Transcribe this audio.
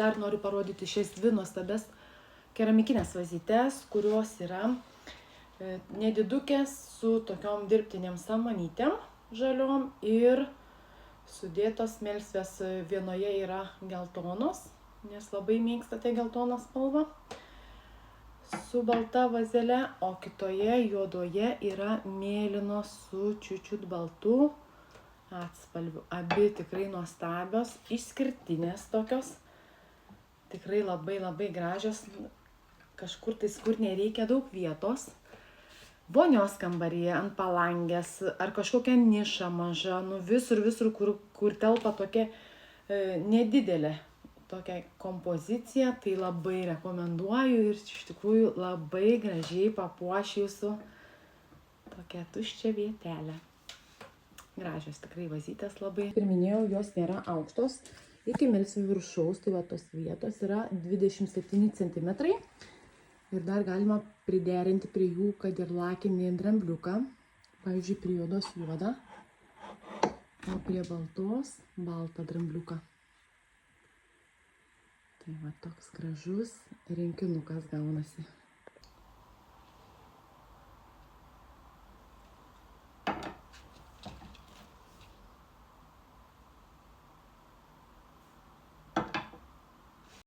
dar noriu parodyti šias dvi nuostabias keramikinės vazytes, kurios yra nedidukės su tokiom dirbtinėm samanytėm žaliom ir sudėtos melsvės. Vienoje yra geltonos, nes labai mėgstate geltoną spalvą, su balta vazele, o kitoje juodoje yra mėlynos su čiučiut baltu atspalviu. Abi tikrai nuostabios, išskirtinės tokios, tikrai labai gražios, kažkur tais, kur nereikia daug vietos. Vonios kambaryje, ant palangės, ar kažkokia niša maža, visur, kur telpa tokia nedidelė tokia kompozicija, tai labai rekomenduoju ir iš tikrųjų labai gražiai papuoš jūsų tokią tuščią vietelę. Gražios tikrai vazytės labai. Ir minėjau, jos nėra aukštos, iki melsvių viršaus, tai va tos vietos yra 27 cm. Ir dar galima priderinti prie jų, kad ir lakinį drambliuką, pavyzdžiui, prie juodos juodą, o prie baltos baltą drambliuką. Tai va toks gražus rinkinukas gaunasi.